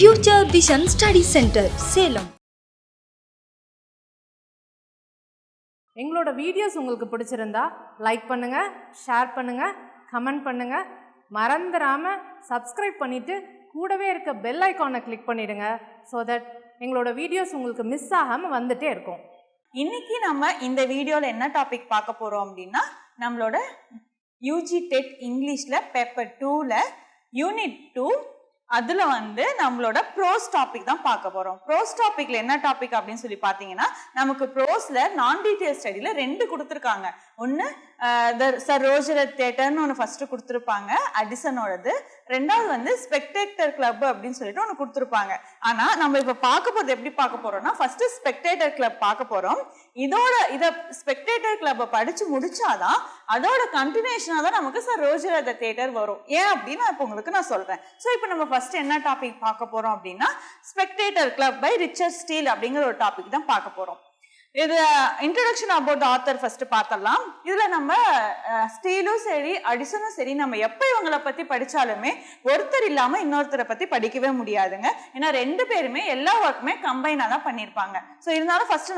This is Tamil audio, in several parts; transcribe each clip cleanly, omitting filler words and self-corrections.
Future vision study centre Salem. எங்களோட வீடியோஸ் உங்களுக்கு பிடிச்சிருந்தா லைக் பண்ணுங்க, ஷேர் பண்ணுங்க, கமெண்ட் பண்ணுங்க. மறந்துடாம சப்ஸ்கிரைப் பண்ணிட்டு கூடவே இருக்க பெல் ஐகானை கிளிக் பண்ணிடுங்க. ஸோ தட் எங்களோட வீடியோஸ் உங்களுக்கு மிஸ் ஆகாமல் வந்துட்டே இருக்கும். இன்னைக்கு நம்ம இந்த வீடியோவில் என்ன டாபிக் பார்க்க போகிறோம் அப்படின்னா, நம்மளோட யூஜி டெட் இங்கிலீஷில் பேப்பர் 2ல் யூனிட் 2 அதில் நம்மளோட ப்ரோஸ் டாபிக் தான் பார்க்க போகிறோம். ப்ரோஸ் டாப்பிக்கில் என்ன டாபிக் அப்படின்னு சொல்லி பார்த்தீங்கன்னா, நமக்கு ப்ரோஸில் நான் டீட்டெயில் ஸ்டடியில் 2 கொடுத்துருக்காங்க. ஒன்று சர் ரோஜர் தியேட்டர்னு ஒன்று ஃபஸ்ட்டு கொடுத்துருப்பாங்க அடிசனோடது, ரெண்டாவது ஸ்பெக்டேட்டர் கிளப் அப்படின்னு சொல்லிட்டு ஒன்று கொடுத்துருப்பாங்க. ஆனால் நம்ம இப்போ பார்க்க போகிறது எப்படி பார்க்க போகிறோம்னா, ஃபஸ்ட்டு ஸ்பெக்டேட்டர் கிளப் பார்க்க போகிறோம். இதை ஸ்பெக்டேட்டர் கிளப்பை படித்து முடிச்சாதான் அதோட கண்டினியூஷனாக தான் நமக்கு சர் ரோஜர் தியேட்டர் வரும். ஏன் அப்படின்னு இப்போ உங்களுக்கு நான் சொல்கிறேன். ஸோ இப்போ நம்ம ஃபர்ஸ்ட் என்ன டாபிக் பார்க்க போகிறோம் அப்படின்னா, Spectator Club by Richard Steele அப்படிங்கிற ஒரு டாபிக் தான் பார்க்க போகிறோம். இது இன்ட்ரடக்ஷன் அபவுட் ஆத்தர் ஃபர்ஸ்ட் பார்த்தலாம். இதுல நம்ம ஸ்டீலும் சரி அடிசனும் சரி நம்ம எப்போ இவங்களை பத்தி படிச்சாலுமே ஒருத்தர் இல்லாம இன்னொருத்தரை பத்தி படிக்கவே முடியாதுங்க. ஏன்னா 2 பேருமே எல்லா ஒர்க்குமே கம்பைனா தான் பண்ணியிருப்பாங்க. ஸோ இருந்தாலும் ஃபர்ஸ்ட்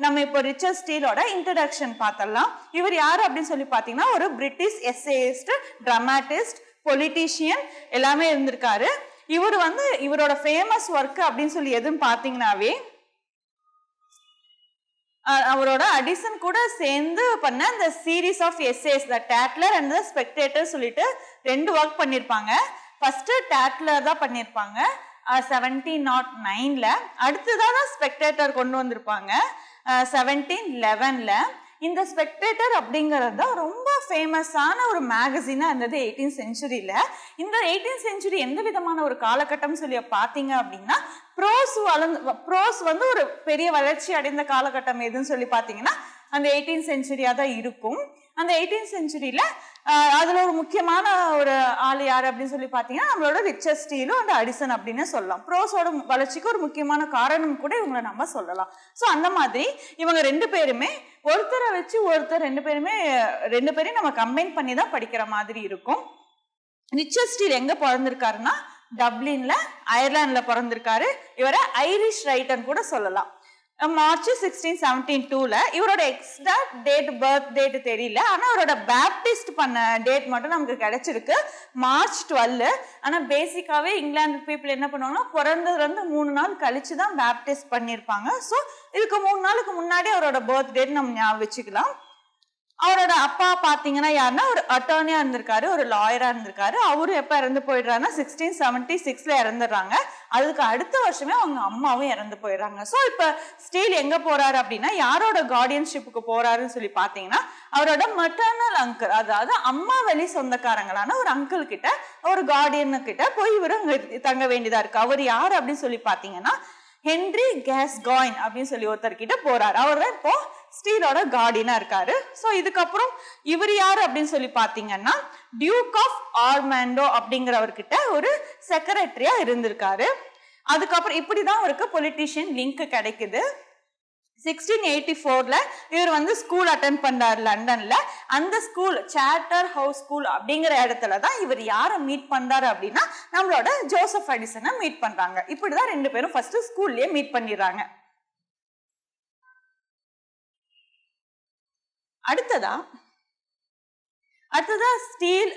நம்ம இப்போ ரிச்சர்ட் ஸ்டீலோட இன்ட்ரடக்ஷன் பார்த்தலாம். இவர் யாரு அப்படின்னு சொல்லி பார்த்தீங்கன்னா, ஒரு பிரிட்டிஷ் எஸ்ஏயிஸ்ட், டிராமாட்டிஸ்ட், பொலிட்டீஷியன் எல்லாமே இருந்திருக்காரு. இவரோட ஃபேமஸ் ஒர்க் அப்படின்னு சொல்லி எதுவும் பார்த்தீங்கன்னாவே, அவரோட அடிசன் கூட சேர்ந்து பண்ண இந்த series of essays, the Tatler and the Spectator சொல்லிட்டு 2 ஒர்க் பண்ணியிருப்பாங்க. ஃபர்ஸ்ட் டேட்லர் தான் பண்ணியிருப்பாங்க 1709ல். அடுத்ததான் ஸ்பெக்டேட்டர் கொண்டு வந்திருப்பாங்க 1711ல். இந்த ஸ்பெக்டேட்டர் அப்படிங்கிறது தான் ரொம்ப ஃபேமஸான ஒரு மேகசினா இருந்தது 18th செஞ்சுரியில். இந்த 18th செஞ்சுரி எந்த விதமான ஒரு காலகட்டம் சொல்லி பார்த்தீங்க அப்படின்னா, ப்ரோஸ் ஒரு பெரிய வளர்ச்சி அடைந்த காலகட்டம் எதுன்னு சொல்லி பார்த்தீங்கன்னா அந்த 18th செஞ்சுரியாக தான் இருக்கும். அந்த 18th செஞ்சுரியில் அதில் ஒரு முக்கியமான ஒரு ஆள் யார் அப்படின்னு சொல்லி பார்த்தீங்கன்னா, நம்மளோட ரிச்சர்ட் ஸ்டீலும் அந்த அடிசன் அப்படின்னு சொல்லலாம். ப்ரோஸோட வளர்ச்சிக்கு ஒரு முக்கியமான காரணம் கூட இவங்களை நம்ம சொல்லலாம். ஸோ அந்த மாதிரி இவங்க 2 பேருமே ஒருத்தரை வச்சு ஒருத்தர் 2 பேரையும் நம்ம கம்பைன் பண்ணி தான் படிக்கிற மாதிரி இருக்கும். ரிச்சர்ட் ஸ்டீல் எங்க பிறந்திருக்காருன்னா, டப்ளின்ல அயர்லாந்துல பிறந்திருக்காரு. இவரை ஐரிஷ் ரைட்டர் கூட சொல்லலாம். மார்ச் 1672ல. இவரோட எக்ஸாக்ட் பர்த் டேட் தெரியல, ஆனா அவரோட பேப்டிஸ்ட் பண்ண டேட் மட்டும் நமக்கு கிடைச்சிருக்கு, மார்ச் 12. ஆனா பேசிக்காவே இங்கிலாந்து பீப்புள் என்ன பண்ணுவாங்கன்னா, பிறந்ததுல இருந்து 3 நாள் கழிச்சு தான் பேப்டிஸ்ட் பண்ணியிருப்பாங்க. ஸோ இதுக்கு 3 நாளுக்கு முன்னாடி அவரோட பர்த் டேட் நம்ம ஞாபகம் வச்சுக்கலாம். அவரோட அப்பா பாத்தீங்கன்னா யாருன்னா, ஒரு அட்டர்னியா இருந்திருக்காரு, ஒரு லாயரா இருந்திருக்காரு. அவரும் எப்ப இறந்து போயிடுறாருன்னா 1676ல இறந்துடுறாங்க. அதுக்கு அடுத்த வருஷமே அவங்க அம்மாவும் இறந்து போயிடுறாங்க. ஸோ இப்ப ஸ்டீல் எங்க போறாரு அப்படின்னா, யாரோட கார்டியன்ஷிப்புக்கு போறாருன்னு சொல்லி பாத்தீங்கன்னா, அவரோட மெட்டர்னல் அங்கிள், அதாவது அம்மா வழி சொந்தக்காரங்களான ஒரு அங்கிள் கிட்ட, ஒரு கார்டியனு கிட்ட போய் இவரு தங்க வேண்டியதா இருக்கு. அவர் யாரு அப்படின்னு சொல்லி பாத்தீங்கன்னா, ஹென்ரி கேஸ்காயின் அப்படின்னு சொல்லி ஒருத்தர்கிட்ட போறாரு. அவர் தான் இப்போ ஸ்டீலோட கார்டியனா இருக்காரு. ஸோ இதுக்கப்புறம் இவர் யாரு அப்படின்னு சொல்லி பாத்தீங்கன்னா, டியூக் ஆஃப் ஆர்மாண்டோ அப்படிங்கிறவர்கிட்ட ஒரு செக்ரட்டரியா இருந்திருக்காரு. அதுக்கப்புறம் இப்படிதான் அவருக்கு பொலிட்டீஷியன் லிங்க் கிடைக்குது. 1684ல இவர் ஸ்கூல் அட்டென்ட் பண்றாரு லண்டன்ல. அந்த ஸ்கூல் சார்ட்டர் ஹவுஸ் ஸ்கூல் அப்படிங்கிற இடத்துல தான் இவர் யாரை மீட் பண்றாரு அப்படின்னா, நம்மளோட ஜோசப் அடிசனை மீட் பண்றாங்க. இப்படிதான் 2 பேரும் ஃபர்ஸ்ட் ஸ்கூல்லயே மீட் பண்ணிடுறாங்க. அடுத்ததா ஸ்டீல்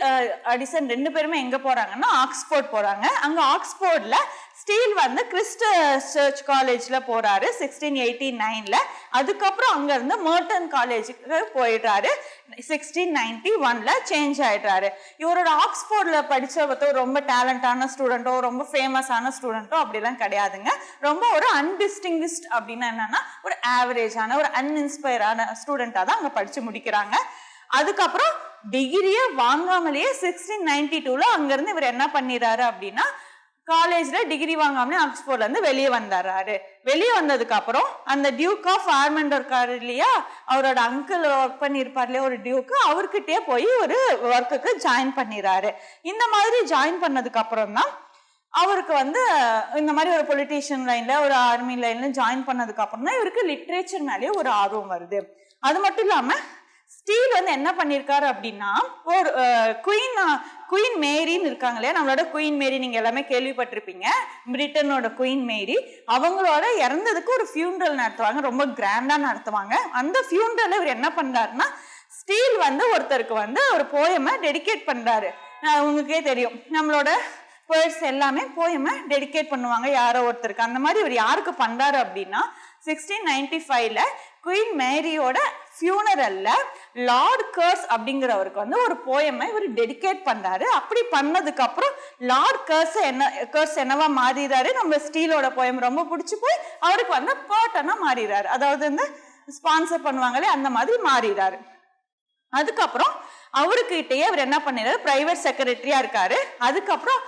அடிசன் 2 பேருமே எங்க போறாங்கன்னா, ஆக்ஸ்போர்ட் போறாங்க. அங்க ஆக்ஸ்போர்ட்ல ஸ்டீல் கிறிஸ்ட் சர்ச் காலேஜ்ல போறாரு 1689ல. அதுக்கப்புறம் அங்க இருந்து மர்டன் காலேஜுக்கு போயிடுறாரு. 1691ல சேஞ்ச் ஆயிடுறாரு. இவரோட ஆக்ஸ்போர்ட்ல படிச்ச ரொம்ப டேலண்டான ஸ்டூடெண்டோ, ரொம்ப ஃபேமஸான ஸ்டூடெண்டோ அப்படிலாம் கிடையாதுங்க. ரொம்ப ஒரு அன்டிஸ்டிங்விஷ்ட் அப்படின்னா என்னன்னா, ஒரு ஆவரேஜான, ஒரு அன்இன்ஸ்பயரான ஸ்டூடெண்டா தான் அங்க படிச்சு முடிக்கிறாங்க. அதுக்கப்புறம் டிகிரியே வாங்காமலேயே 1692ல அங்கிருந்து இவர் என்ன பண்ணிடுறாரு அப்படின்னா, காலேஜ்ல டிகிரி வாங்காமலே ஆக்ஸ்போர்ட்ல இருந்து வெளியே வந்தாரு. வெளியே வந்ததுக்கு அப்புறம் அந்த டியூக் ஆஃப் ஆர்மண்ட் இருக்காரு இல்லையா, அவரோட அங்கிள் ஒர்க் பண்ணியிருப்பார் இல்லையா ஒரு டியூக்கு, அவர்கிட்டயே போய் ஒரு ஒர்க்குக்கு ஜாயின் பண்ணிடுறாரு. இந்த மாதிரி ஜாயின் பண்ணதுக்கு அப்புறம் தான் அவருக்கு இந்த மாதிரி ஒரு பொலிட்டீஷியன் லைன்ல, ஒரு ஆர்மி லைன்ல ஜாயின் பண்ணதுக்கு அப்புறம் தான் இவருக்கு லிட்ரேச்சர் மேலேயே ஒரு ஆர்வம் வருது. அது மட்டும் இல்லாம ஸ்டீல் வந்து என்ன பண்ணியிருக்காரு அப்படின்னா, ஒரு குயின் மேரின்னு இருக்காங்க இல்லையா, நம்மளோட குயின் மேரி நீங்க எல்லாமே கேள்விப்பட்டிருப்பீங்க, பிரிட்டனோட குயின் மேரி. அவங்களோட இறந்ததுக்கு ஒரு ஃபியூனரல் நடத்துவாங்க, ரொம்ப கிராண்டா நடத்துவாங்க. அந்த ஃபியூனரல் இவர் என்ன பண்றாருன்னா, ஸ்டீல் வந்து ஒருத்தருக்கு வந்து ஒரு போயமை டெடிகேட் பண்றாரு. உங்களுக்கே தெரியும், நம்மளோட போய்ட்ஸ் எல்லாமே போயமை டெடிகேட் பண்ணுவாங்க யாரோ ஒருத்தருக்கு. அந்த மாதிரி இவர் யாருக்கு பண்றாரு அப்படின்னா, 1695ல குயின் மேரியோட ஃபியூனரல்ல லார்ட் கர்ஸ் அப்படிங்கிறவருக்கு வந்து ஒரு போயமை இவர் டெடிகேட் பண்றாரு. அப்படி பண்ணதுக்கு அப்புறம் லார்ட் கர்ஸ் என்னவா மாறிடுறாரு, நம்ம ஸ்டீலோட போயம் ரொம்ப பிடிச்சி போய் அவருக்கு வந்து பர்ட்டனா மாறிடுறாரு. அதாவது வந்து ஸ்பான்சர் பண்ணுவாங்களே அந்த மாதிரி மாறிடுறாரு. அதுக்கப்புறம் அவருக்கிட்டயே அவர் என்ன பண்ணிடுறாரு, பிரைவேட் செக்ரட்டரியா இருக்காரு. அதுக்கப்புறம்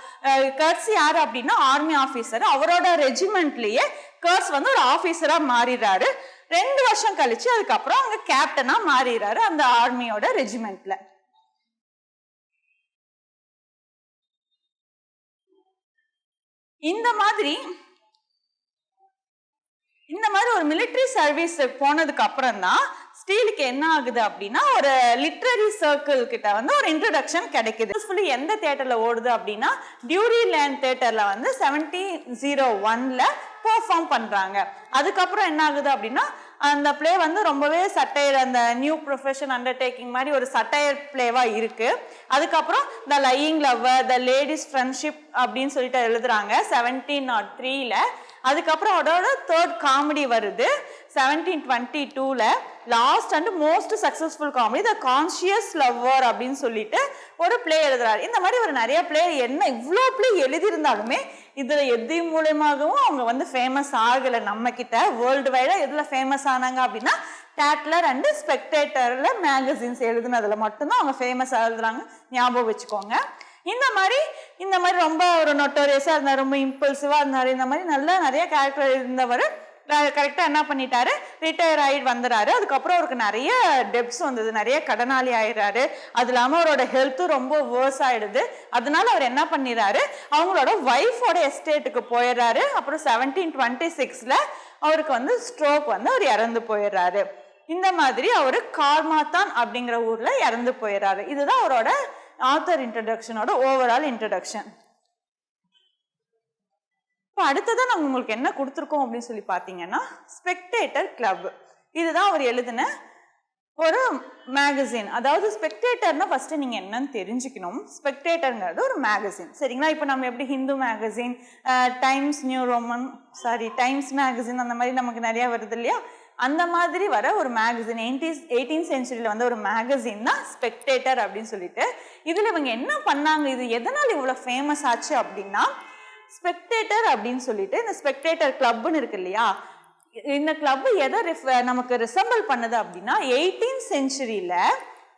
கர்ஸ் யாரு அப்படின்னா ஆர்மி ஆபீசர். அவரோட ரெஜிமெண்ட்லயே கர்ஸ் வந்து ஒரு ஆபீசரா மாறிடுறாரு. 2 வருஷம் கழிச்சு அதுக்கப்புறம் அங்க கேப்டனா மாறிடுறாரு அந்த ஆர்மியோட ரெஜிமெண்ட்ல. இந்த மாதிரி ஒரு மிலிட்டரி சர்வீஸ் போனதுக்கு அப்புறம் தான் ஸ்டீலுக்கு என்ன ஆகுது அப்படின்னா, ஒரு லிட்ரரி சர்க்கிள் கிட்ட வந்து ஒரு இன்ட்ரோடக்ஷன் கிடைக்குது. எந்த தியேட்டர்ல ஓடுது அப்படின்னா, டியூரி லேண்ட் தியேட்டர்ல வந்து 1701ல பெர்ஃபார்ம் பண்றாங்க. அதுக்கப்புறம் என்ன ஆகுது அப்படின்னா, அந்த பிளே வந்து ரொம்பவே சட்டையர், அந்த நியூ ப்ரொஃபஷன் அண்டர்டேக்கிங் மாதிரி ஒரு சட்டையர் பிளேவா இருக்கு. அதுக்கப்புறம் the lying lover, the ladies friendship அப்படின்னு சொல்லிட்டு எழுதுறாங்க 1703ல. அதுக்கப்புறம் அதோட 3rd காமெடி வருது 1722ல. Last and most successful comedy the conscious lover அப்படின்னு சொல்லிட்டு ஒரு பிளே எழுதுறாரு. இந்த மாதிரி ஒரு நிறைய பிளே, என்ன இவ்வளோ பிளே எழுதியிருந்தாலுமே இதுல எது மூலமாகவும் அவங்க வந்து ஃபேமஸ் ஆகலை. நம்ம கிட்ட வேர்ல்டு வைடா எதுல ஃபேமஸ் ஆனாங்க அப்படின்னா, டேட்லர் அண்ட் ஸ்பெக்டேட்டர்ல மேகசின்ஸ் எழுதுனதுல மட்டும்தான் அவங்க ஃபேமஸ் ஆகுறாங்க. ஞாபகம் வச்சுக்கோங்க. இந்த மாதிரி ரொம்ப ஒரு நொட்டோரியஸா இருந்தார், ரொம்ப இம்பல்சிவா இருந்தாரு. இந்த மாதிரி நிறைய கேரக்டர் இருந்தவர் கரெக்டா என்ன பண்ணிட்டாரு, ரிட்டையர் ஆகி வந்துறாரு. அதுக்கப்புறம் அவருக்கு நிறைய டெப்ஸ் வந்தது, நிறைய கடனாளி ஆயிடுறாரு. அது இல்லாம அவரோட ஹெல்த்தும் ரொம்ப வேர்ஸ் ஆயிடுது. அதனால அவர் என்ன பண்ணிடுறாரு, அவங்களோட ஒய்ஃபோட எஸ்டேட்டுக்கு போயிடுறாரு. அப்புறம் 1726ல அவருக்கு வந்து ஸ்ட்ரோக் வந்து அவர் இறந்து போயிடுறாரு. இந்த மாதிரி அவரு கார்மாத்தான் அப்படிங்கிற ஊர்ல இறந்து போயிடுறாரு. இதுதான் அவரோட ஆத்தர் இன்ட்ரடக்ஷனோட ஓவரால் இன்ட்ரடக்ஷன். இப்போ அடுத்ததான் நாங்கள் உங்களுக்கு என்ன கொடுத்துருக்கோம் அப்படின்னு சொல்லி பார்த்தீங்கன்னா, ஸ்பெக்டேட்டர் கிளப். இதுதான் அவர் எழுதின ஒரு மேகசின். அதாவது ஸ்பெக்டேட்டர்னா ஃபர்ஸ்ட் நீங்க என்னன்னு தெரிஞ்சுக்கணும். ஸ்பெக்டேட்டர்ங்கிறது ஒரு மேகசின், சரிங்களா? இப்போ நம்ம எப்படி ஹிந்து மேகசின், டைம்ஸ் மேகசின் அந்த மாதிரி நமக்கு நிறைய வருது இல்லையா, அந்த மாதிரி வர ஒரு மேகசின் 18th சென்ச்சுரியில வந்து ஒரு மேகசின் தான் ஸ்பெக்டேட்டர் அப்படின்னு சொல்லிட்டு. இதுல இவங்க என்ன பண்ணாங்க, இது எதனால இவ்வளவு ஃபேமஸ் ஆச்சு அப்படின்னா, ஸ்பெக்டேட்டர் அப்படின்னு சொல்லிட்டு இந்த ஸ்பெக்டேட்டர் கிளப்னு இருக்கு இல்லையா, இந்த கிளப் எதை நமக்கு ரிசம்பிள் பண்ணுது அப்படின்னா, 18th சென்ச்சுரியில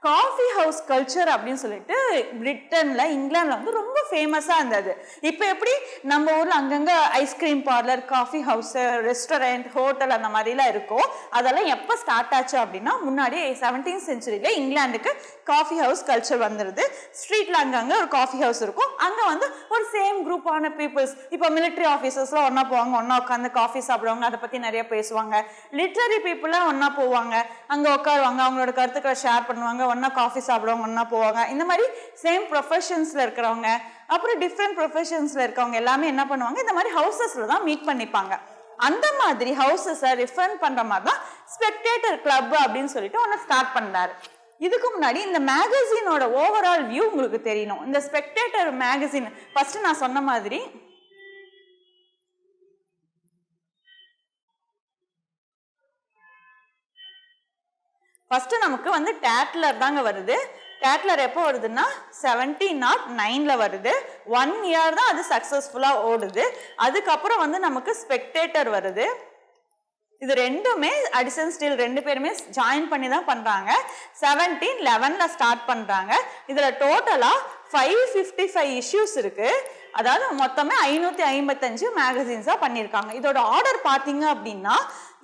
காஃபி ஹவுஸ் கல்ச்சர் அப்படின்னு சொல்லிட்டு பிரிட்டன்ல, இங்கிலாந்துல வந்து ரொம்ப ஃபேமஸா இருந்தது. இப்போ எப்படி நம்ம ஊர்ல அங்கங்க ice cream parlour, coffee house, restaurant, hotel அந்த மாதிரிலாம் இருக்கும், அதெல்லாம் எப்போ ஸ்டார்ட் ஆச்சு அப்படின்னா, முன்னாடி 17th சென்ச்சுரியில இங்கிலாந்துக்கு காஃபி ஹவுஸ் கல்ச்சர் வந்துருது. ஸ்ட்ரீட்ல அங்கங்க ஒரு காஃபி ஹவுஸ் இருக்கும், அங்க வந்து ஒரு சேம் குரூப்பான பீப்புள்ஸ், இப்போ மிலிட்ரி ஆஃபீஸர்ஸ்லாம் ஒன்னா போவாங்க, ஒன்னா உட்காந்து காஃபி சாப்பிடுவாங்க, அதை பத்தி நிறைய பேசுவாங்க. லிட்ரரி பீப்புள்லாம் ஒன்னா போவாங்க, அங்க உட்காருவாங்க, அவங்களோட கருத்துக்களை ஷேர் பண்ணுவாங்க, ஒன்னா காஃபி சாப்பிடுவாங்க, ஒன்னா போவாங்க. இந்த மாதிரி சேம் ப்ரொஃபஷன்ஸ்ல இருக்கிறவங்க, அப்புறம் டிஃப்ரெண்ட் ப்ரொஃபஷன்ஸ்ல இருக்கவங்க எல்லாமே என்ன பண்ணுவாங்க, இந்த மாதிரி ஹவுசஸ்ல தான் மீட் பண்ணிப்பாங்க. அந்த மாதிரி ஹவுசஸை ரெஃபர் பண்ற மாதிரி தான் ஸ்பெக்டேட்டர் கிளப் அப்படின்னு சொல்லிட்டு ஒன்று ஸ்டார்ட் பண்ணாரு. இதுக்கு முன்னாடி இந்த மேகசினோட ஓவரால் வியூ உங்களுக்கு தெரியணும். இந்த ஸ்பெக்டேட்டர் மேகசின் ஃபர்ஸ்ட் நான் சொன்ன மாதிரி ஃபர்ஸ்ட் நமக்கு வந்து டேட்லர் தாங்க வருது. டேட்லர் எப்போ வருதுன்னா 1709ல வருது. 1 இயர் தான் அது சக்சஸ்ஃபுல்லா ஓடுது. அதுக்கப்புறம் வந்து நமக்கு ஸ்பெக்டேட்டர் வருது. இது ரெண்டுமே அடிசன் ஸ்டீல் 2 பேருமே ஜாயின் பண்ணி தான் பண்றாங்க. 1711ல ஸ்டார்ட் பண்றாங்க. இதுல டோட்டலா 555 இஷ்யூஸ் இருக்கு. அதாவது மொத்தமே 555 மேகசின்ஸா பண்ணியிருக்காங்க. இதோட ஆர்டர் பாத்தீங்க அப்படின்னா,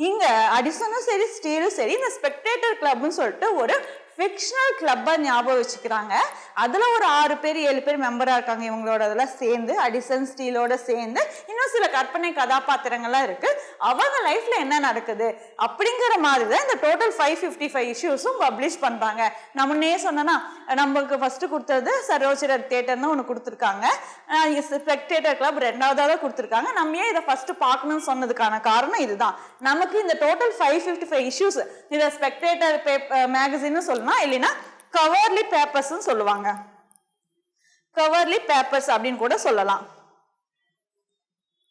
இங்க அடிசனும் சரி ஸ்டீலும் சரி இந்த ஸ்பெக்டேட்டர் கிளப்னு சொல்லிட்டு ஒரு ஃபிக்ஷனல் கிளப்பா ஞாபகம் வச்சுக்கிறாங்க. அதுல ஒரு 6 பேர் 7 பேர் மெம்பரா இருக்காங்க. இவங்களோட அதெல்லாம் சேர்ந்து அடிசன் ஸ்டீலோட சேர்ந்து இன்னும் சில கற்பனை கதாபாத்திரங்கள்லாம் இருக்கு. அவங்க லைஃப்ல என்ன நடக்குது அப்படிங்கிற மாதிரி தான் இந்த டோட்டல் 555 இஷ்யூஸும் பப்ளிஷ் பண்றாங்க. நான் முன்னே சொன்னேன்னா நமக்கு ஃபர்ஸ்ட் கொடுத்தது சரோஜர் தியேட்டர்னு ஒன்று கொடுத்துருக்காங்க, ஸ்பெக்டேட்டர் கிளப் ரெண்டாவதாக கொடுத்துருக்காங்க. நம்ம ஏன் இதை ஃபர்ஸ்ட் பார்க்கணும்னு சொன்னதுக்கான காரணம் இதுதான். நமக்கு இந்த டோட்டல் 555 இஷ்யூஸ் இதை ஸ்பெக்டேட்டர் மேகசின்னு சொல்லலாம், இல்லைன்னா கவர்லி பேப்பர்ஸ் சொல்லுவாங்க, கவர்லி பேப்பர்ஸ் அப்படின்னு கூட சொல்லலாம்.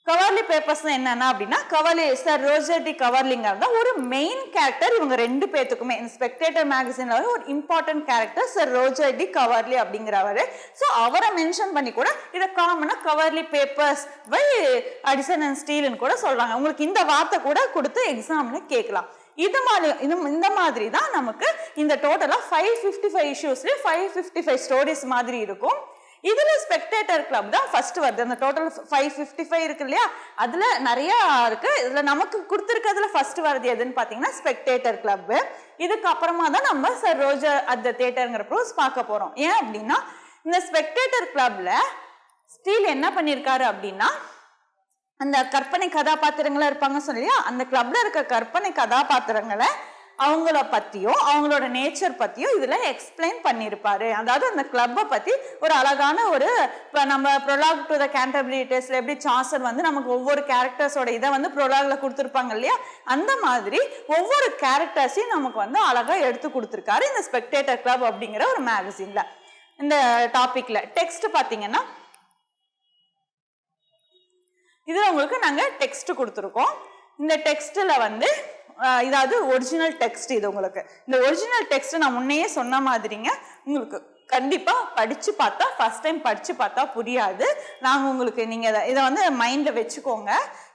கவர்லி பேப்பர்ஸ் என்னன்னா அப்படின்னா கவர்லி சார் ரோஜர் டி கவர்லிங்க தான் ஒரு மெயின் கேரக்டர். இவங்க ரெண்டு பேத்துக்குமே ஸ்பெக்டேட்டர் மேகசின்ல ஒரு important character sir Roger de Coverley அப்படிங்கிறவரு. ஸோ அவரை மென்ஷன் பண்ணி கூட இதை காமனா Coverley papers by Addison and ஸ்டீல்னு கூட சொல்றாங்க. உங்களுக்கு இந்த வார்த்தை கூட கொடுத்து எக்ஸாம்ல கேட்கலாம். இந்த மாதிரி தான் நமக்கு இந்த டோட்டலா 555 இஷ்யூஸ்ல 555 ஸ்டோரிஸ் மாதிரி இருக்கும். இதுல ஸ்பெக்டேட்டர் கிளப் தான் ஃபர்ஸ்ட் வருது. அந்த டோட்டல் 555 இருக்கு இல்லையா, அதுல நிறைய இருக்கு. இதுல நமக்கு கொடுத்துருக்கிறதுல ஃபர்ஸ்ட் வருது எதுன்னு பாத்தீங்கன்னா ஸ்பெக்டேட்டர் கிளப். இதுக்கு அப்புறமா தான் நம்ம சார் ரோஜர் அட் த தியேட்டர்ங்கிற ப்ரோஸ் பார்க்க போறோம். ஏன் அப்படின்னா இந்த ஸ்பெக்டேட்டர் கிளப்ல ஸ்டீல் என்ன பண்ணிருக்காரு அப்படின்னா அந்த கற்பனை கதாபாத்திரங்களா இருப்பாங்க சொல்லியா, அந்த கிளப்ல இருக்க கற்பனை கதாபாத்திரங்களை அவங்கள பத்தியும் அவங்களோட நேச்சர் பத்தியும் இதுல எக்ஸ்பிளைன் பண்ணிருப்பாரு. அதாவது அந்த கிளப்பை பத்தி ஒரு அழகான ஒரு நம்ம ப்ரொலாக் டு த கேண்டர்பரி டேஸ்ட்ல எப்படி சாசர் வந்து நமக்கு ஒவ்வொரு கேரக்டர்ஸோட இதை வந்து ப்ரொலாக்ல கொடுத்துருப்பாங்க இல்லையா, அந்த மாதிரி ஒவ்வொரு கேரக்டர்ஸையும் நமக்கு வந்து அழகா எடுத்து கொடுத்துருக்காரு இந்த ஸ்பெக்டேட்டர் கிளப் அப்படிங்கிற ஒரு மேகசின்ல. இந்த டாபிக்ல டெக்ஸ்ட் பாத்தீங்கன்னா இதுல உங்களுக்கு நாங்க டெக்ஸ்ட் கொடுத்துருக்கோம். இந்த டெக்ஸ்ட்ல வந்து இதாவது ஒரிஜினல் டெக்ஸ்ட். இது உங்களுக்கு இந்த ஒரிஜினல் டெக்ஸ்ட் நான் முன்னையே சொன்ன மாதிரிங்க உங்களுக்கு கண்டிப்பா படிச்சு பார்த்தா ஃபர்ஸ்ட் டைம் படிச்சு பார்த்தா புரியாது. நாங்க உங்களுக்கு நீங்க இதை வந்து மைண்ட்ல வச்சுக்கோங்க.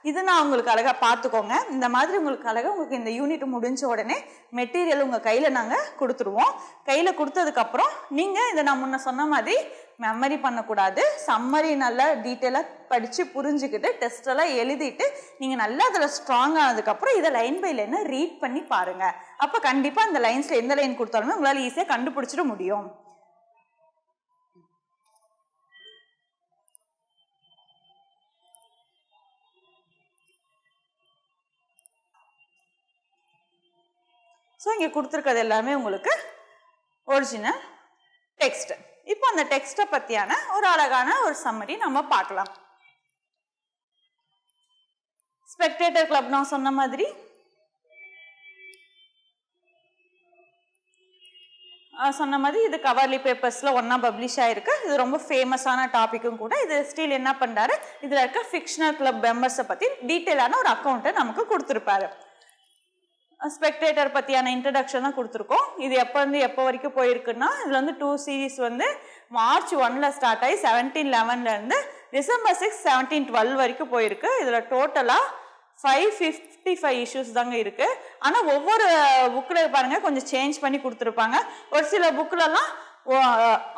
இது நான் உங்களுக்கு அழகா பார்த்துக்கோங்க. இந்த மாதிரி உங்களுக்கு அழகா உங்களுக்கு இந்த யூனிட் முடிஞ்ச உடனே மெட்டீரியல் உங்க கையில நாங்க கொடுத்துருவோம். கையில கொடுத்ததுக்கு அப்புறம் நீங்க இதை நான் முன்ன சொன்ன மாதிரி மெமரி பண்ணக்கூடாது. சம்மரி நல்லா டீட்டெயிலா படிச்சு புரிஞ்சுக்கிட்டு டெஸ்ட் எல்லாம் எழுதிட்டு நீங்க நல்லா அதுல ஸ்ட்ராங் ஆனதுக்கு அப்புறம் இதை லைன் பை லைன் ரீட் பண்ணி பாருங்க. அப்ப கண்டிப்பா இந்த லைன்ஸ்ல எந்த லைன் கொடுத்தாலுமே உங்களால ஈஸியா கண்டுபிடிச்சிட முடியும். ஸோ இங்கே கொடுத்துருக்கிறது எல்லாமே உங்களுக்கு ஒரிஜினல் டெக்ஸ்ட். இப்போ அந்த டெக்ஸ்ட்டை பற்றியான ஒரு அழகான ஒரு சம்மரி நம்ம பார்க்கலாம். ஸ்பெக்டேட்டர் கிளப் நான் சொன்ன மாதிரி இது கவர்லி பேப்பர்ஸ்ல ஒன்னா பப்ளிஷ் ஆயிருக்கு. இது ரொம்ப ஃபேமஸான டாபிக்கும் கூட. இது ஸ்டீல் என்ன பண்றாரு, இதுல இருக்க ஃபிக்ஷனல் கிளப் மெம்பர்ஸை பத்தி டீட்டெயிலான ஒரு அக்கௌண்ட்டை நமக்கு கொடுத்துருப்பாரு. ஸ்பெக்டேட்டர் பற்றியான இன்ட்ரடக்ஷன் தான் கொடுத்துருக்கோம். இது எப்போ வந்து எப்போ வரைக்கும் போயிருக்குன்னா இதில் வந்து 2 சீரீஸ் வந்து March 1 ஸ்டார்ட் ஆகி 1711 December 6, 1712 வரைக்கும் போயிருக்கு. இதில் டோட்டலாக 555 இஷ்யூஸ் தாங்க இருக்கு. ஆனால் ஒவ்வொரு புக்கில் பாருங்க கொஞ்சம் சேஞ்ச் பண்ணி கொடுத்துருப்பாங்க. ஒரு சில புக்கிலலாம் ஒரு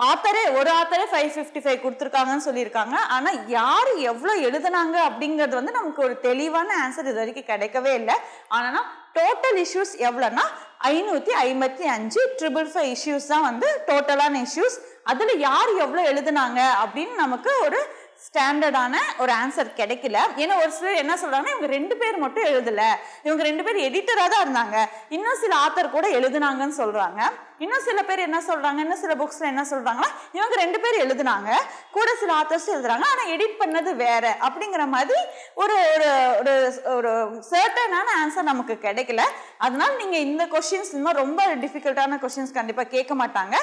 ஆத்தரே 555 கொடுத்துருக்காங்கன்னு சொல்லியிருக்காங்க. ஆனால் யார் எவ்வளோ எழுதுனாங்க அப்படிங்கிறது வந்து நமக்கு ஒரு தெளிவான ஆன்சர் இது வரைக்கும் கிடைக்கவே இல்லை. ஆனால் டோட்டல் இஷ்யூஸ் எவ்வளோன்னா 555 555 இஷ்யூஸ் தான் வந்து டோட்டலான இஷ்யூஸ். அதில் யார் எவ்வளோ எழுதுனாங்க அப்படின்னு நமக்கு ஒரு ஸ்டாண்டர்டான ஒரு ஆன்சர் கிடைக்கல. ஏன்னா ஒரு சிலர் என்ன சொல்றாங்கன்னா இவங்க 2 பேர் மட்டும் எழுதல, இவங்க 2 பேர் எடிட்டரா தான் இருந்தாங்க, இன்னும் சில ஆத்தர் கூட எழுதுனாங்கன்னு சொல்றாங்க. இன்னும் சில பேர் என்ன சொல்றாங்க, இன்னும் சில புக்ஸ்ல என்ன சொல்றாங்கன்னா இவங்க 2 பேர் எழுதுனாங்க, கூட சில ஆத்தர்ஸ் எழுதுறாங்க, ஆனா எடிட் பண்ணது வேற அப்படிங்கிற மாதிரி ஒரு ஒரு ஒரு சர்டனான ஆன்சர் நமக்கு கிடைக்கல. அதனால நீங்க இந்த கொஸ்டின்ஸ் ரொம்ப டிஃபிகல்ட்டான கொஸ்டின்ஸ் கண்டிப்பா கேட்க மாட்டாங்க.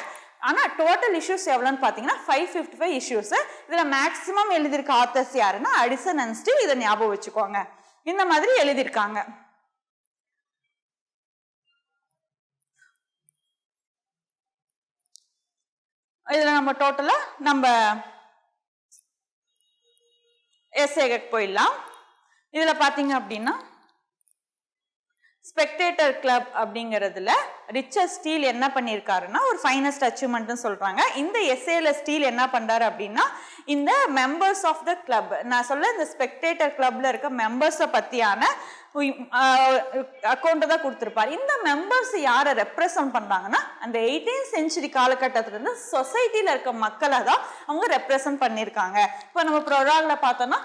ஆனா டோட்டல் இஷ்யூஸ் எவ்வளோன்னு பாத்தீங்கன்னா 555 இஷ்யூஸ். இதுல மேக்சிமம் எழுதியிருக்க ஆத்தர்ஸ் யாருன்னா அடிசன் அண்ட் ஸ்டீல். இதை ஞாபகம் வச்சுக்கோங்க. இந்த மாதிரி எழுதியிருக்காங்க. இதுல நம்ம டோட்டலா நம்ம எஸ்ஏக்கு போயிடலாம். இதுல பாத்தீங்க அப்படின்னா ஸ்பெக்டேட்டர் கிளப் அப்படிங்கிறதுல ரிச்சர்ட் ஸ்டீல் என்ன பண்ணியிருக்காருன்னா ஒரு ஃபைனஸ்ட் அச்சீவ்மெண்ட்னு சொல்றாங்க. இந்த எஸ்ஏல ஸ்டீல் என்ன பண்றாரு அப்படின்னா இந்த மெம்பர்ஸ் ஆஃப் த கிளப், நான் சொல்ல இந்த ஸ்பெக்டேட்டர் கிளப்ல இருக்க மெம்பர்ஸை பத்தியான அக்கௌண்ட் தான் கொடுத்துருப்பாரு. இந்த மெம்பர்ஸ் யாரை ரெப்ரசன்ட் பண்றாங்கன்னா அந்த 18th century காலகட்டத்துல இருந்து சொசைட்டில இருக்க மக்களை தான் அவங்க ரெப்ரசன்ட் பண்ணியிருக்காங்க. இப்போ நம்ம ப்ரோராக்ல பார்த்தோம்னா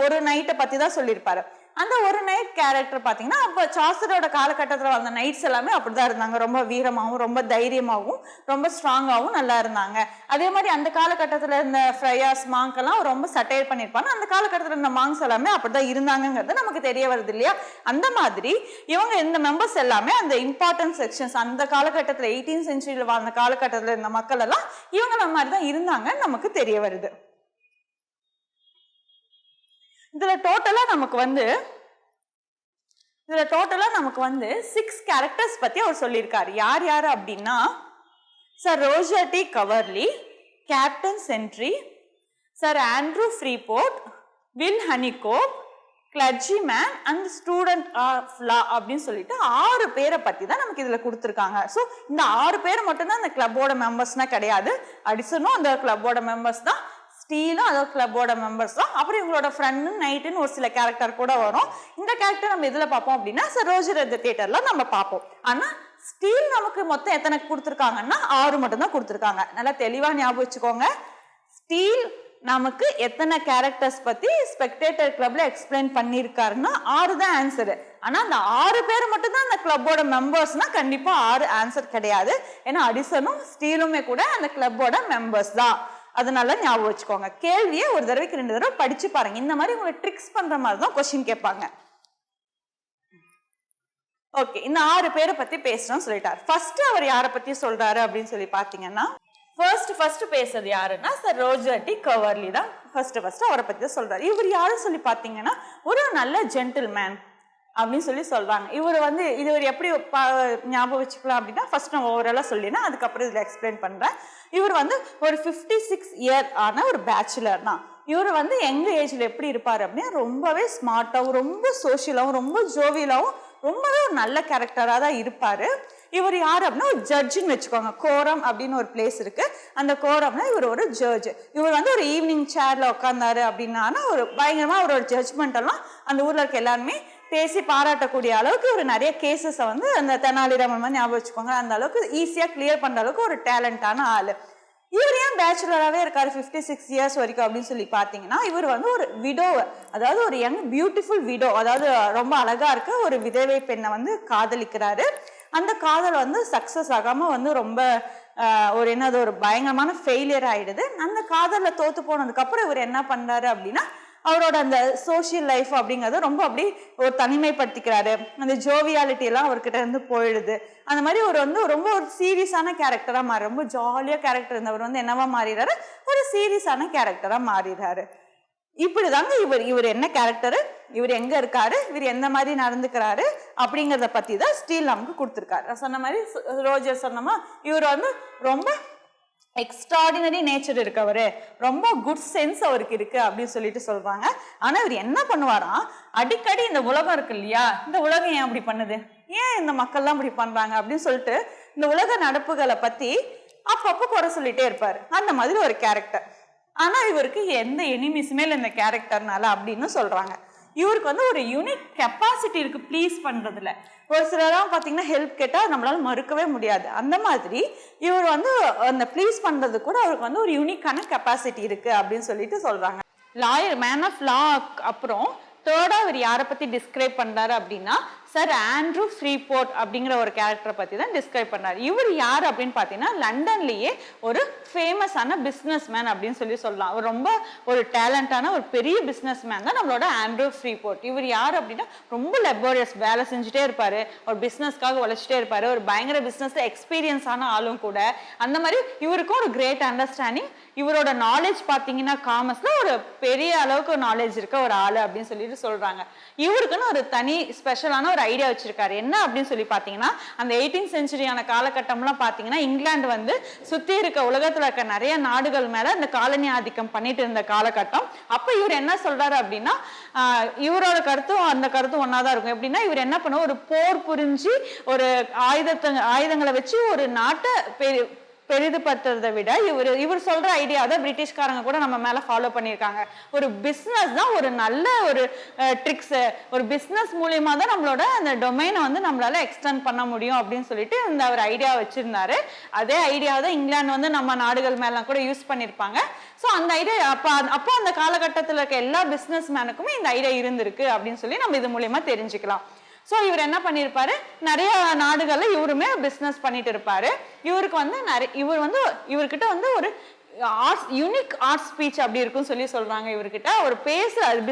ஒரு நைட்டை பத்தி தான் சொல்லியிருப்பாரு. அந்த ஒரு நைட் கேரக்டர் பார்த்தீங்கன்னா அப்போ சாசரோட காலகட்டத்தில் வந்த நைட்ஸ் எல்லாமே அப்படிதான் இருந்தாங்க. ரொம்ப வீரமாகவும் ரொம்ப தைரியமாகவும் ரொம்ப ஸ்ட்ராங்காகவும் நல்லா இருந்தாங்க. அதே மாதிரி அந்த காலகட்டத்தில் இருந்த ஃப்ரையாஸ் மாங்கெல்லாம் ரொம்ப சட்டையர் பண்ணியிருப்பாங்க. அந்த காலகட்டத்தில் இருந்த மாங்ஸ் எல்லாமே அப்படிதான் இருந்தாங்கிறது நமக்கு தெரிய வருது இல்லையா? அந்த மாதிரி இவங்க இந்த மெம்பர்ஸ் எல்லாமே அந்த இம்பார்ட்டன்ட் செக்ஷன்ஸ் அந்த காலகட்டத்தில் 18th centuryல வாழ்ந்த காலகட்டத்தில் இருந்த மக்கள் எல்லாம் இவங்க மாதிரி தான் இருந்தாங்கன்னு நமக்கு தெரிய வருது. இதுல டோட்டலா நமக்கு வந்து 6 கேரக்டர்ஸ் பத்தி அவர் சொல்லியிருக்காரு. யார் யாரு அப்படின்னா sir Roger de Coverley, captain Sentry, sir Andrew Freeport, Will Honeycomb, clergyman and student of law அப்படின்னு சொல்லிட்டு 6 பேரை பத்தி தான் நமக்கு இதுல கொடுத்துருக்காங்க. ஸோ இந்த 6 பேர் மட்டும்தான் அந்த கிளப்போட மெம்பர்ஸ்னா கிடையாது. அடிசனும் அந்த கிளப்போட மெம்பர்ஸ் தான், ஸ்டீலும் அதோ கிளப்போட மெம்பர்ஸ் தான். அப்புறம் இவங்களோட ஃப்ரெண்டு நைட்டுன்னு ஒரு சில கேரக்டர் கூட வரும். இந்த கேரக்டர் நம்ம எதுல பார்ப்போம் அப்படின்னா சர் ரோஜர் அட் தி தியேட்டர்ல நம்ம பார்ப்போம். ஆனா ஸ்டீல் நமக்கு மொத்தம் எத்தனை கொடுத்துருக்காங்கன்னா 6 மட்டும் தான் கொடுத்துருக்காங்க. நல்லா தெளிவா ஞாபகம் வச்சுக்கோங்க. ஸ்டீல் நமக்கு எத்தனை கேரக்டர்ஸ் பத்தி ஸ்பெக்டேட்டர் கிளப்ல எக்ஸ்பிளைன் பண்ணிருக்காருன்னா 6 தான் ஆன்சரு. ஆனா அந்த 6 பேர் மட்டும் தான் அந்த கிளப்போட மெம்பர்ஸ்னா கண்டிப்பா 6 ஆன்சர் கிடையாது. ஏன்னா அடிசனும் ஸ்டீலுமே கூட அந்த கிளப்போட மெம்பர்ஸ் தான். அதனால ஞாபகம் வச்சுக்கோங்க. கேள்வியை ஒரு தடவைக்கு 2 தடவை படிச்சு பாருங்க. இந்த மாதிரி உங்களை ட்ரிக்ஸ் பண்ற மாதிரி தான் கொஸ்டின் கேட்பாங்க. ஓகே, இந்த 6 பேரை பத்தி பேசணும்னு சொல்லிட்டாரு. ஃபர்ஸ்ட் அவர் யாரை பத்தி சொல்றாரு அப்படின்னு சொல்லி பாத்தீங்கன்னா ஃபர்ஸ்ட் பேசுறது யாருன்னா சர் ரோஜர் டி கவர்லி தான் ஃபர்ஸ்ட் அவரை பத்தி தான் சொல்றாரு. இவர் யாரும் சொல்லி பாத்தீங்கன்னா ஒரு நல்ல ஜென்டில்மேன் அப்படின்னு சொல்லி சொல்றாங்க. இவர் எப்படி ஞாபகம் வச்சுக்கலாம் அப்படின்னா ஃபர்ஸ்ட் நான் ஓவராலா சொல்லினா அதுக்கப்புறம் இதுல எக்ஸ்பிளைன் பண்றேன். இவர் ஒரு 56 இயர் ஆன ஒரு பேச்சுலர் தான். இவர் எங்க ஏஜ்ல எப்படி இருப்பாரு அப்படின்னா ரொம்பவே ஸ்மார்ட்டாவும் ரொம்ப சோஷியலாவும் ரொம்ப ஜோவியலாவும் ரொம்பவே ஒரு நல்ல கேரக்டரா தான் இருப்பாரு. இவர் யாரு அப்படின்னா ஒரு ஜட்ஜுன்னு வச்சுக்கோங்க. கோரம் அப்படின்னு ஒரு பிளேஸ் இருக்கு. அந்த கோரம்னா இவர் ஒரு ஜட்ஜ். இவர் ஒரு ஈவினிங் சேர்ல உட்கார்ந்தாரு அப்படின்னா ஒரு பயங்கரமா அவரோட ஜட்ஜ்மெண்ட் எல்லாம் அந்த ஊர்ல இருக்க எல்லாருமே பேசி பாராட்டக்கூடிய அளவுக்கு ஒரு நிறைய கேசஸை அந்த தெனாலிராமன் ஞாபகம் வச்சுக்கோங்க. அந்த அளவுக்கு ஈஸியா கிளியர் பண்ற அளவுக்கு ஒரு டேலண்டான ஆளு. இவர் ஏன் பேச்சுலராகவே இருக்காரு 56 இயர்ஸ் வரைக்கும் அப்படின்னு சொல்லி பார்த்தீங்கன்னா இவர் ஒரு விடோ, அதாவது ஒரு யங் பியூட்டிஃபுல் விடோ, அதாவது ரொம்ப அழகா இருக்க ஒரு விதவை பெண்ணை காதலிக்கிறாரு. அந்த காதல் சக்சஸ் ஆகாம ரொம்ப ஒரு பயங்கரமான ஃபெயிலியர் ஆயிடுது. அந்த காதல்ல தோத்து போனதுக்கு அப்புறம் இவர் என்ன பண்றாரு அப்படின்னா அவரோட அந்த சோசியல் லைஃப் அப்படிங்கறத ரொம்ப அப்படி ஒரு தனிமைப்படுத்திக்கிறாரு. அந்த ஜோவியாலிட்டி எல்லாம் அவர்கிட்ட இருந்து போயிடுது. அந்த மாதிரி ரொம்ப ஒரு சீரியஸான கேரக்டரா மாறி ரொம்ப ஜாலியா கேரக்டர் இருந்தவர் என்னவா மாறிடுறாரு, ஒரு சீரியஸான கேரக்டரா மாறிடுறாரு. இப்படிதாங்க இவர் என்ன கேரக்டரு, இவர் எங்க இருக்காரு, இவர் எந்த மாதிரி நடந்துக்கிறாரு அப்படிங்கறத பத்தி தான் ஸ்டீல் நமக்கு கொடுத்துருக்காரு. சொன்ன மாதிரி ரோஜர் சொன்னோமா இவர் ரொம்ப எக்ஸ்ட்ராடினரி நேச்சர் இருக்கவரு, ரொம்ப குட் சென்ஸ் அவருக்கு இருக்கு அப்படின்னு சொல்லிட்டு சொல்றாங்க. ஆனா இவர் என்ன பண்ணுவாராம், அடிக்கடி இந்த உலகம் இருக்கு இல்லையா, இந்த உலகம் ஏன் அப்படி பண்ணுது, ஏன் இந்த மக்கள்லாம் இப்படி பண்றாங்க அப்படின்னு சொல்லிட்டு இந்த உலக நடப்புகளை பத்தி அப்பப்போ குறை சொல்லிட்டே இருப்பாரு. அந்த மாதிரி ஒரு கேரக்டர். ஆனா இவருக்கு எந்த எனிமிஸுமே இல்லை இந்த கேரக்டர்னால அப்படின்னு சொல்றாங்க. இவருக்கு ஒரு யூனிக் கெப்பாசிட்டி இருக்கு ப்ளீஸ் பண்றதுல. ஒரு சிலராம் பாத்தீங்கன்னா ஹெல்ப் கேட்டா நம்மளால மறுக்கவே முடியாது. அந்த மாதிரி இவர் அந்த ப்ளீஸ் பண்றது கூட அவருக்கு ஒரு யூனிக்கான கெப்பாசிட்டி இருக்கு அப்படின்னு சொல்லிட்டு சொல்றாங்க. Lawyer, man of law. அப்புறம் தேர்டா இவர் யாரை பத்தி டிஸ்கிரைப் பண்றாரு அப்படின்னா சர் ஆண்ட்ரூ ஃப்ரீபோர்ட் அப்படிங்கிற ஒரு கேரக்டரை பத்தி தான் டிஸ்கிரைப் பண்ணாரு. இவர் யார் அப்படின்னு பாத்தீங்கன்னா லண்டன்லயே ஒரு ஃபேமஸான பிசினஸ் மேன் அப்படின்னு சொல்லலாம். அவர் ரொம்ப ஒரு டேலண்டான ஒரு பெரிய பிசினஸ் மேன் தான் நம்மளோட ஆண்ட்ரூ ஃப்ரீபோர்ட். இவர் யார் அப்படின்னா ரொம்ப லெபோரியஸ், வேலை செஞ்சுட்டே இருப்பாரு, ஒரு பிசினஸ்க்காக உழைச்சிட்டே இருப்பாரு, ஒரு பயங்கர பிசினஸ் எக்ஸ்பீரியன்ஸ் ஆன ஆளும் கூட. அந்த மாதிரி இவருக்கும் ஒரு கிரேட் அண்டர்ஸ்டாண்டிங். இவரோட நாலேஜ் பாத்தீங்கன்னா காமர்ஸ்ல ஒரு பெரிய அளவுக்கு நாலேஜ் இருக்க ஒரு ஆளு அப்படின்னு சொல்லிட்டு சொல்றாங்க. இவருக்குன்னு ஒரு தனி ஸ்பெஷலான ஒரு ஐடியா வச்சிருக்காரு. என்ன அப்படின்னு சொல்லி பாத்தீங்கன்னா அந்த 18th centuryயான காலகட்டம்லாம் பாத்தீங்கன்னா இங்கிலாந்து சுத்தி இருக்க உலகத்துல இருக்க நிறைய நாடுகள் மேல அந்த காலனி ஆதிக்கம் பண்ணிட்டு இருந்த காலகட்டம். அப்ப இவர் என்ன சொல்றாரு அப்படின்னா இவரோட கருத்தும் அந்த கருத்தும் ஒன்னாதான் இருக்கும். எப்படின்னா இவர் என்ன பண்ணுவோம், ஒரு போர் புரிஞ்சு ஒரு ஆயுதங்களை வச்சு ஒரு நாட்டை பெரிதுபடுத்துறதை விட இவர் சொல்ற ஐடியா தான் பிரிட்டிஷ்காரங்க கூட நம்ம மேல ஃபாலோ பண்ணியிருக்காங்க. ஒரு பிஸ்னஸ் தான் ஒரு நல்ல ஒரு ட்ரிக்ஸ், ஒரு பிஸ்னஸ் மூலியமா தான் நம்மளோட அந்த டொமைனை வந்து நம்மளால எக்ஸ்டெண்ட் பண்ண முடியும் அப்படின்னு சொல்லிட்டு இந்த ஒரு ஐடியா வச்சிருந்தாரு. அதே ஐடியா தான் இங்கிலாந்து வந்து நம்ம நாடுகள் மேல கூட யூஸ் பண்ணியிருப்பாங்க. ஸோ அந்த ஐடியா அப்போ அந்த காலகட்டத்தில் இருக்க எல்லா பிஸ்னஸ் மேனுக்குமே இந்த ஐடியா இருந்திருக்கு அப்படின்னு சொல்லி நம்ம இது மூலியமா தெரிஞ்சுக்கலாம். ஸோ இவர் என்ன பண்ணியிருப்பாரு, நிறைய நாடுகளில் இவருமே பிஸ்னஸ் பண்ணிட்டு இருப்பாரு. இவருக்கு வந்து இவர்கிட்ட வந்து ஒரு யூனிக் ஆர்ட் ஸ்பீச் அப்படி இருக்குன்னு சொல்லி சொல்றாங்க. இவர்கிட்ட ஒரு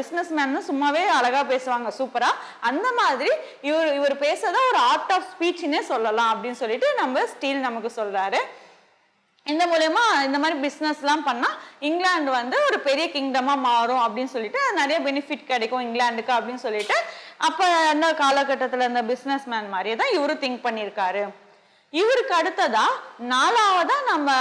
பிஸ்னஸ் மேன் சும்மாவே அழகா பேசுவாங்க, சூப்பரா. அந்த மாதிரி இவர் பேசுறத ஒரு ஆர்ட் ஆஃப் ஸ்பீச்னே சொல்லலாம் அப்படின்னு சொல்லிட்டு நம்ம ஸ்டீல் நமக்கு சொல்றாரு. இந்த மூலயமா இந்த மாதிரி பிஸ்னஸ்லாம் பண்ணால் இங்கிலாந்து வந்து ஒரு பெரிய கிங்டமாக மாறும் அப்படின்னு சொல்லிட்டு நிறைய பெனிஃபிட் கிடைக்கும் இங்கிலாந்துக்கு அப்படின்னு சொல்லிட்டு அப்போ அந்த காலகட்டத்தில் இந்த பிஸ்னஸ் மேன் மாதிரியே தான் இவரும் திங்க் பண்ணியிருக்காரு. இவருக்கு அடுத்ததா 4வதா நம்ம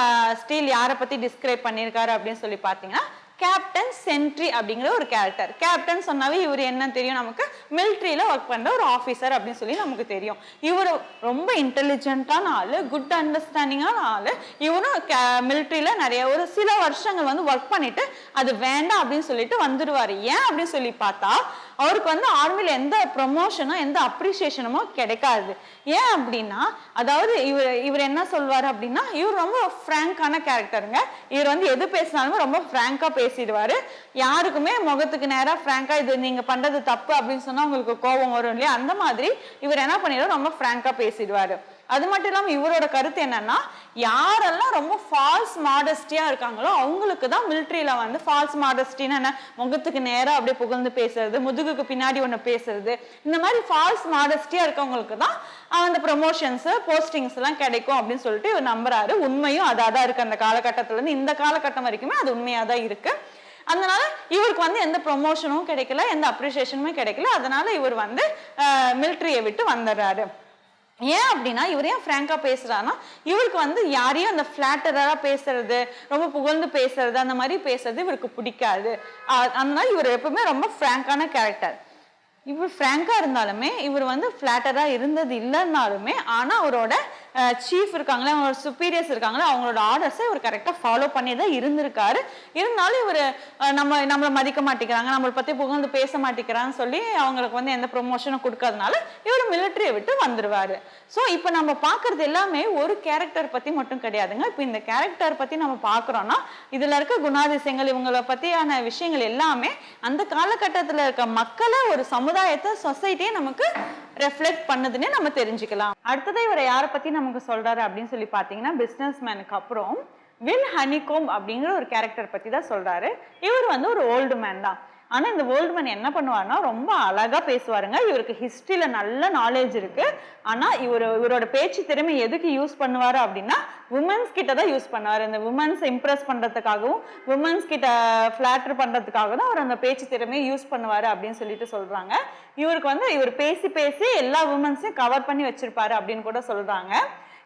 ஸ்டீல் யாரை பற்றி டிஸ்கிரைப் பண்ணியிருக்காரு அப்படின்னு சொல்லி பார்த்தீங்கன்னா கேப்டன் சென்ட்ரி அப்படிங்கிற ஒரு கேரக்டர். கேப்டன் சொன்னாவே இவர் என்ன தெரியும் நமக்கு, மிலிட்ரியில ஒர்க் பண்ற ஒரு ஆஃபீஸர் அப்படின்னு சொல்லி நமக்கு தெரியும். இவர் ரொம்ப இன்டெலிஜென்ட்டான ஆளு, குட் அண்டர்ஸ்டாண்டிங்கான ஆளு. இவரும் மிலிட்ரியில நிறைய ஒரு சில வருஷங்கள் வந்து ஒர்க் பண்ணிட்டு அது வேண்டாம் அப்படின்னு சொல்லிட்டு வந்துடுவாரு. ஏன் அப்படின்னு சொல்லி பார்த்தா அவருக்கு வந்து ஆர்மியில எந்த ப்ரொமோஷனோ எந்த அப்ரிசியேஷனுமோ கிடைக்காது. ஏன் அப்படின்னா அதாவது இவர் என்ன சொல்வாரு அப்படின்னா இவர் ரொம்ப ஃப்ராங்கான கேரக்டருங்க. இவர் வந்து எது பேசினாலுமே ரொம்ப ஃப்ராங்கா பேசிடுவாரு. யாருக்குமே முகத்துக்கு நேரா ஃப்ராங்கா இது நீங்க பண்றது தப்பு அப்படின்னு சொன்னா உங்களுக்கு கோபம் வரும் இல்லையா, அந்த மாதிரி இவர் என்ன பண்ணிடுவாரு, ரொம்ப ஃப்ராங்கா பேசிடுவாரு. அது மட்டும் இல்லாம இவரோட கருத்து என்னன்னா யாரெல்லாம் ரொம்ப ஃபால்ஸ் மாடஸ்டியா இருக்காங்களோ அவங்களுக்கு தான் மிலிட்ரியில வந்து ஃபால்ஸ் மாடஸ்டின்னு என்ன, முகத்துக்கு நேரம் அப்படியே புகழ்ந்து பேசுறது, முதுகுக்கு பின்னாடி ஒண்ணு பேசுறது, இந்த மாதிரி ஃபால்ஸ் மாடஸ்டியா இருக்கவங்களுக்கு தான் அந்த ப்ரொமோஷன்ஸ் போஸ்டிங்ஸ் எல்லாம் கிடைக்கும் அப்படின்னு சொல்லிட்டு இவர் நம்புறாரு. உண்மையும் அதான் இருக்கு. அந்த காலகட்டத்துல இருந்து இந்த காலகட்டம் வரைக்குமே அது உண்மையாதான் இருக்கு. அதனால இவருக்கு வந்து எந்த ப்ரொமோஷனும் கிடைக்கல, எந்த அப்ரிசியேஷனுமே கிடைக்கல. அதனால இவர் வந்து மிலிட்ரியை விட்டு வந்துடுறாரு. ஏன் அப்படின்னா இவர் ஏன் ஃப்ராங்கா பேசுறாருன்னா இவருக்கு வந்து யாரையும் அந்த ஃபிளாட்டரா பேசுறது, ரொம்ப புகழ்ந்து பேசுறது, அந்த மாதிரி பேசுறது இவருக்கு பிடிக்காது. அதனால இவர் எப்பவுமே ரொம்ப ஃப்ராங்கான கேரக்டர். இவர் ஃப்ராங்கா இருந்தாலுமே இவர் வந்து ஃபிளாட்டரா இருந்தது இல்லைன்னாலுமே ஆனா அவரோட சீஃப் இருக்காங்களே, அவங்களோட சுப்பீரியர்ஸ் இருக்காங்களே, அவங்களோட ஆர்டர்ஸை இவர் கரெக்டா ஃபாலோ பண்ணி தான் இருந்திருக்காரு. இருந்தாலும் இவர் நம்மளை மதிக்க மாட்டேங்கிறாங்க, நம்மளை பத்தி புகழ்ந்து பேச மாட்டேங்கிறான்னு சொல்லி அவங்களுக்கு வந்து எந்த ப்ரொமோஷனும் கொடுக்காதனால இவர் மிலிட்ரியை விட்டு வந்துருவாரு. ஸோ இப்போ நம்ம பார்க்கறது எல்லாமே ஒரு கேரக்டர் பத்தி மட்டும் கிடையாதுங்க. இப்போ இந்த கேரக்டர் பத்தி நம்ம பார்க்குறோம்னா இதுல இருக்க குணாதிசயங்கள், இவங்களை பத்தியான விஷயங்கள் எல்லாமே அந்த காலகட்டத்தில் இருக்க மக்களை, ஒரு சமுதாயத்தை, சொசைட்டியை நமக்கு ரெஃப்ளெக்ட் பண்ணுதுன்னு நம்ம தெரிஞ்சுக்கலாம். அடுத்தது இவரை யாரை பத்தி நமக்கு சொல்றாரு அப்படின்னு சொல்லி பாத்தீங்கன்னா பிசினஸ் மேனுக்கு அப்புறம் வில் ஹனிகோம் அப்படிங்கிற ஒரு கேரக்டர் பத்தி தான் சொல்றாரு. இவர் வந்து ஒரு ஓல்டு மேன் தான். ஆனா இந்த ஓல்டு மேன் என்ன பண்ணுவாருன்னா ரொம்ப அழகா பேசுவாருங்க. இவருக்கு ஹிஸ்டரியில நல்ல நாலேஜ் இருக்கு. ஆனா இவரோட பேச்சு திறமை எதுக்கு யூஸ் பண்ணுவாரு அப்படின்னா உமன்ஸ் கிட்ட தான் யூஸ் பண்ணுவாரு. இந்த உமன்ஸ் இம்ப்ரெஸ் பண்றதுக்காகவும் உமன்ஸ் கிட்ட ஃபிளாட்டர் பண்றதுக்காக தான் அவர் அந்த பேச்சு திறமையை யூஸ் பண்ணுவாரு அப்படின்னு சொல்லிட்டு சொல்றாங்க. இவருக்கு வந்து இவர் பேசி பேசி எல்லா உமன்ஸையும் கவர் பண்ணி வச்சிருப்பாரு அப்படின்னு கூட சொல்றாங்க.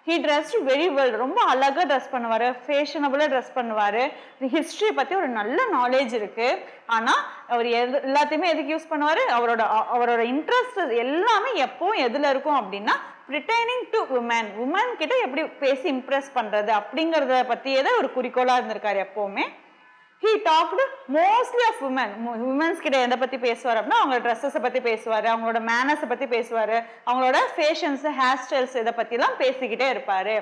he dressed very well. ரொம்ப அழகா ட்ரெஸ் பண்ணுவாரு, ஃபேஷனபிளா ட்ரெஸ் பண்ணுவாரு. ஹிஸ்டரி பத்தி ஒரு நல்ல நாலேஜ் இருக்கு. ஆனா அவர் எல்லாத்தையுமே எதுக்கு யூஸ் பண்ணுவாரு, அவரோட இன்ட்ரெஸ்ட் எல்லாமே எப்பவும் எதுல இருக்கும் அப்படின்னா pertaining to women கிட்ட எப்படி பேசி இம்ப்ரெஸ் பண்றது அப்படிங்கறத பத்தியே தான் ஒரு குறிக்கோளா இருந்திருக்காரு எப்பவுமே. he talked mostly of women. women's கிட்ட எதை பத்தி பேசுவார் அப்படின்னா அவங்க ட்ரெஸ்ஸஸை பத்தி பேசுவாரு, அவங்களோட மேனர்ஸை பத்தி பேசுவாரு, அவங்களோட ஃபேஷன்ஸ், ஹேர் ஸ்டைல்ஸ் இதை பத்திலாம் பேசிக்கிட்டே இருப்பாரு.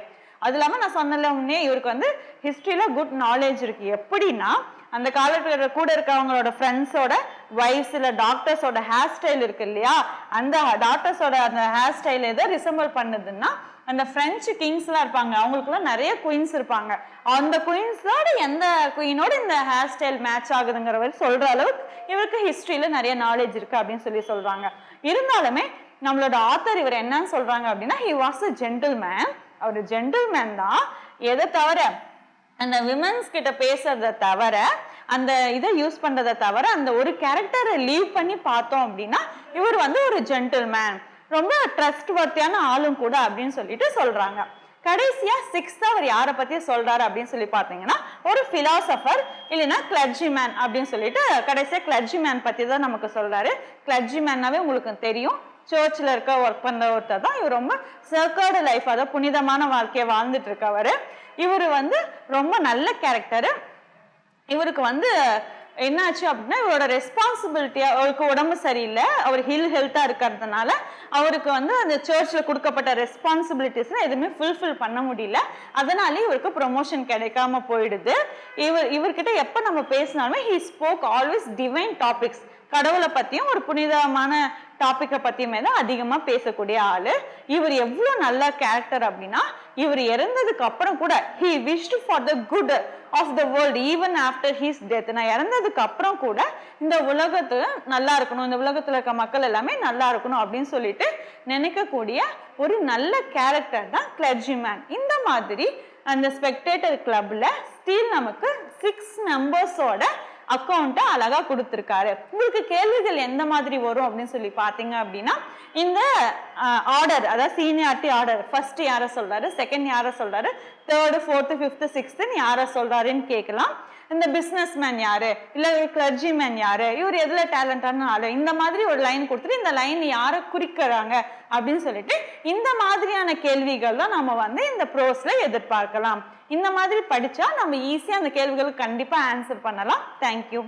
அது இல்லாம நான் சொன்னல முன்னே இவருக்கு வந்து ஹிஸ்டரியில குட் நாலேஜ் இருக்கு. எப்படின்னா அந்த காலத்துல கூட இருக்கவங்களோட ஃப்ரெண்ட்ஸோட வைஃப்ஸ் இல்ல டாக்டர்ஸோட ஹேர் ஸ்டைல் இருக்கு இல்லையா, அந்த டாக்டர்ஸோட அந்த ஹேர் ஸ்டைல் எதை ரிசம்பிள் பண்ணுதுன்னா அந்த பிரெஞ்சு கிங்ஸ் எல்லாம் இருப்பாங்க, அவங்களுக்குலாம் நிறைய குயின்ஸ் இருப்பாங்க. அந்த குயின்ஸோட எந்த குயினோட இந்த ஹேர் ஸ்டைல் மேட்ச் ஆகுதுங்கிற மாதிரி சொல்ற அளவுக்கு இவருக்கு ஹிஸ்டரியில நிறைய நாலேஜ் இருக்கு அப்படின்னு சொல்றாங்க. இருந்தாலுமே நம்மளோட ஆத்தர் இவர் என்னன்னு சொல்றாங்க அப்படின்னா he was a gentleman. அவர் ஜென்டில்மேன் தான். எதை தவிர அந்த விமன்ஸ் கிட்ட பேசுறத தவிர, அந்த இதை யூஸ் பண்றதை தவிர, அந்த ஒரு கேரக்டரை லீவ் பண்ணி பார்த்தோம் அப்படின்னா இவர் வந்து ஒரு ஜென்டில்மேன், ரொம்ப ட்ரஸ்ட் வர்த்தியான ஆளும் கூட அப்படின்னு சொல்லிட்டு சொல்றாங்க. கடைசியா சிக்ஸ்த் அவர் யாரை பத்தி சொல்றாரு அப்படின்னு சொல்லி பாத்தீங்கன்னா ஒரு பிலாசபர் இல்லைன்னா கிளர்ஜிமேன் அப்படின்னு சொல்லிட்டு கடைசியா கிளர்ஜிமேன் பத்தி தான் நமக்கு சொல்றாரு. கிளர்ஜிமேன்னாவே உங்களுக்கு தெரியும், சர்ச்சில் இருக்க ஒர்க் பண்ண ஒருத்தர் தான். இவர் ரொம்ப சர்க்கர்டு லைஃப், அதாவது புனிதமான வாழ்க்கையை வாழ்ந்துட்டு இருக்கவர். இவர் வந்து ரொம்ப நல்ல கேரக்டர். இவருக்கு வந்து என்னாச்சு அப்படின்னா இவரோட ரெஸ்பான்சிபிலிட்டியா, அவருக்கு உடம்பு சரியில்லை, அவர் ஹெல்த்தா இருக்கிறதுனால அவருக்கு வந்து அந்த சர்ச்ல கொடுக்கப்பட்ட ரெஸ்பான்சிபிலிட்டிஸ் எதுவுமே ஃபுல்ஃபில் பண்ண முடியல. அதனால இவருக்கு ப்ரொமோஷன் கிடைக்காம போயிடுது. இவர்கிட்ட எப்ப நம்ம பேசினாலுமே he spoke always divine topics, கடவுளை பத்தியும் ஒரு புனிதமான டாபிக்கை பத்தியுமே தான் அதிகமா பேசக்கூடிய ஆளு. இவர் எவ்வளவு நல்ல கேரக்டர் அப்படின்னா இவர் இறந்ததுக்கு அப்புறம் கூட he wished for the good of the world even after his death. நான் இறந்ததுக்கு அப்புறம் கூட இந்த உலகத்துல நல்லா இருக்கணும், இந்த உலகத்துல இருக்க மக்கள் எல்லாமே நல்லா இருக்கணும் அப்படின்னு சொல்லிட்டு நினைக்கக்கூடிய ஒரு நல்ல கேரக்டர் தான் கிளர்ஜிமேன். இந்த மாதிரி அந்த ஸ்பெக்டேட்டர் கிளப்ல ஸ்டில் நமக்கு 6 மெம்பர்ஸோட அக்கௌண்ட்டை அழகா கொடுத்துருக்காரு. உங்களுக்கு கேள்விகள் எந்த மாதிரி வரும் அப்படின்னு சொல்லி பாத்தீங்க அப்படின்னா இந்த ஆர்டர், அதாவது சீனியாரிட்டி ஆர்டர், ஃபர்ஸ்ட் யாரை சொல்றாரு, செகண்ட் யாரை சொல்றாரு, தேர்டு, ஃபோர்த்து, ஃபிஃப்த்து, சிக்ஸ்த்துன்னு யாரை சொல்றாருன்னு கேட்கலாம். இந்த பிசினஸ் மேன் யாரு, இல்ல கிளர்ஜி மேன் யாரு, இவர் எதுல டேலண்டான ஆளு, இந்த மாதிரி ஒரு லைன் கொடுத்துட்டு இந்த லைன் யாரை குறிக்கிறாங்க அப்படின்னு சொல்லிட்டு இந்த மாதிரியான கேள்விகள் தான் நம்ம வந்து இந்த ப்ரோஸ்ல எதிர்பார்க்கலாம். இந்த மாதிரி படிச்சா நம்ம ஈஸியா அந்த கேள்விகளுக்கு கண்டிப்பா ஆன்சர் பண்ணலாம். தேங்க்யூ.